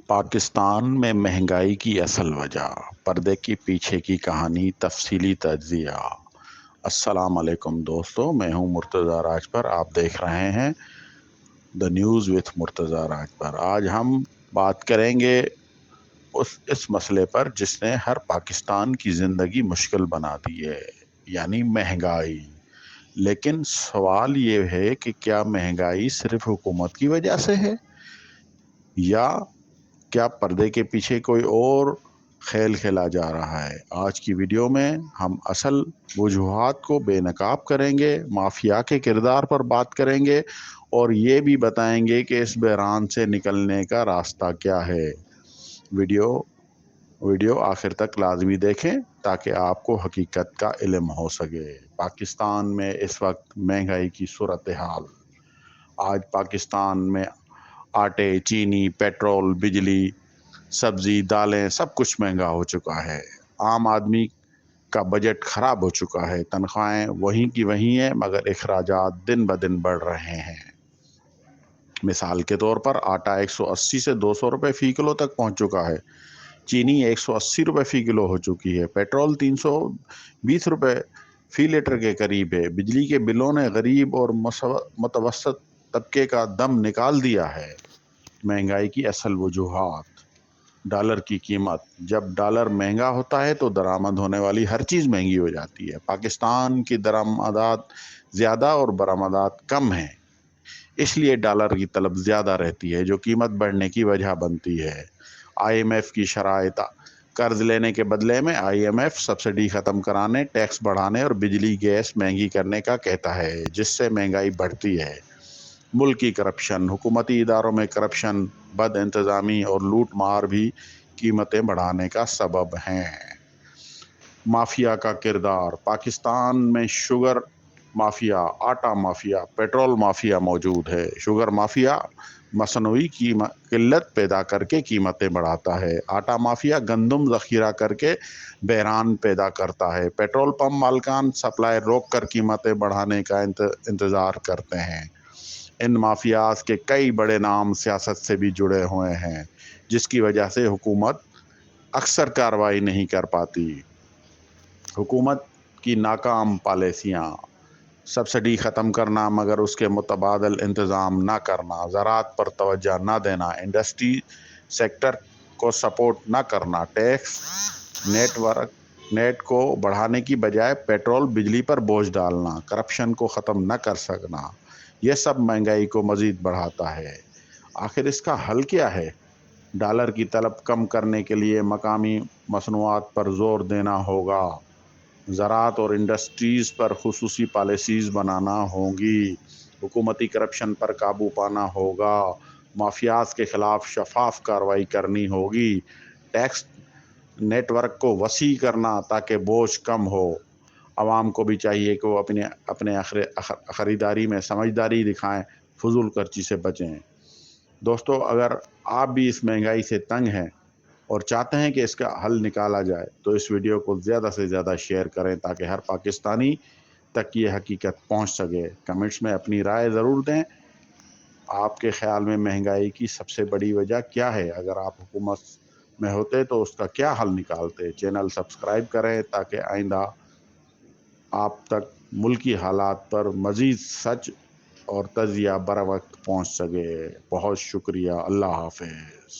पाकिस्तान में महंगाई की असल वजह, पर्दे के पीछे की कहानी, तफसीली तज्जिया। अस्सलाम वालेकुम दोस्तों, मैं हूं मुर्तज़ा राजपर। आप देख रहे हैं the news with Murtaza Rajpar. आज हम बात करेंगे इस मसले पर जिसने हर पाकिस्तान की ज़िंदगी मुश्किल बना दी है, यानी महंगाई। लेकिन सवाल ये है कि क्या महंगाई सिर्फ हुकूमत की वजह से है, या क्या पर्दे के पीछे कोई और खेल खेला जा रहा है। आज की वीडियो में हम असल वजूहात को बेनकाब करेंगे, माफिया के किरदार पर बात करेंगे और ये भी बताएंगे कि इस बहरान से निकलने का रास्ता क्या है। वीडियो वीडियो आखिर तक लाजमी देखें ताकि आपको हकीकत का इल्म हो सके। पाकिस्तान में इस वक्त महंगाई की सूरत हाल। आज पाकिस्तान में आटे, चीनी, पेट्रोल, बिजली, सब्जी, दालें, सब कुछ महंगा हो चुका है। आम आदमी का बजट खराब हो चुका है। तनख्वाहें वहीं की वहीं हैं, मगर अखराजात दिन ब दिन बढ़ रहे हैं। मिसाल के तौर पर आटा 180 से 200 रुपये फ़ी किलो तक पहुंच चुका है। चीनी 180 रुपये फ़ी किलो हो चुकी है। पेट्रोल 320 रुपये फ़ी लीटर के करीब है। बिजली के बिलों ने गरीब और मुतवसत तबके का दम निकाल दिया है। महंगाई की असल वजूहात। डॉलर की कीमत। जब डॉलर महंगा होता है तो दरामद होने वाली हर चीज़ महंगी हो जाती है। पाकिस्तान की दरामदात ज़्यादा और बरामदात कम हैं, इसलिए डॉलर की तलब ज़्यादा रहती है, जो कीमत बढ़ने की वजह बनती है। आईएमएफ की शराइत। कर्ज लेने के बदले में आईएमएफ सब्सिडी ख़त्म कराने, टैक्स बढ़ाने और बिजली गैस महंगी करने का कहता है, जिससे महंगाई बढ़ती है। मुल्की करप्शन। हुकूमती इदारों में करप्शन, बद इंतज़ामी और लूट मार भी कीमतें बढ़ाने का सबब हैं। माफिया का किरदार। पाकिस्तान में शुगर माफिया, आटा माफिया, पेट्रोल माफिया मौजूद है। शुगर माफिया मसनूई की किल्लत पैदा करके कीमतें बढ़ाता है। आटा माफिया गंदम ज़ख़ीरा करके बहरान पैदा करता है। पेट्रोल पंप मालकान सप्लाई रोक कर कीमतें बढ़ाने का इंतज़ार करते हैं। इन माफियाज के कई बड़े नाम सियासत से भी जुड़े हुए हैं, जिसकी वजह से हुकूमत अक्सर कार्रवाई नहीं कर पाती। हुकूमत की नाकाम पॉलिसियाँ। सब्सिडी ख़त्म करना मगर उसके मुतबादल इंतज़ाम ना करना, ज़राअत पर तवज्जो ना देना, इंडस्ट्री सेक्टर को सपोर्ट ना करना, टैक्स नेट को बढ़ाने की बजाय पेट्रोल बिजली पर बोझ डालना, करप्शन को ख़त्म न कर सकना, यह सब महंगाई को मज़ीद बढ़ाता है। आखिर इसका हल क्या है? डॉलर की तलब कम करने के लिए मकामी मसनूआत पर ज़ोर देना होगा। ज़राअत और इंडस्ट्रीज़ पर खुसूसी पॉलिसीज़ बनाना होंगी। हुकूमती करप्शन पर काबू पाना होगा। माफियाज के ख़िलाफ़ शफाफ कार्रवाई करनी होगी। टैक्स नेटवर्क को वसी करना ताकि बोझ कम हो। आवाम को भी चाहिए कि वो अपने अपने ख़रीदारी में समझदारी दिखाएं, फजूल खर्ची से बचें। दोस्तों, अगर आप भी इस महंगाई से तंग हैं और चाहते हैं कि इसका हल निकाला जाए, तो इस वीडियो को ज़्यादा से ज़्यादा शेयर करें ताकि हर पाकिस्तानी तक ये हकीकत पहुंच सके। कमेंट्स में अपनी राय ज़रूर दें। आपके ख़्याल में महंगाई की सबसे बड़ी वजह क्या है? अगर आप हुकूमत में होते तो उसका क्या हल निकालते? चैनल सब्सक्राइब करें ताकि आइंदा आप तक मुल्की हालात पर मज़ीद सच और तजिया बर वक्त पहुँच सके। बहुत शुक्रिया। अल्लाह हाफ़िज़।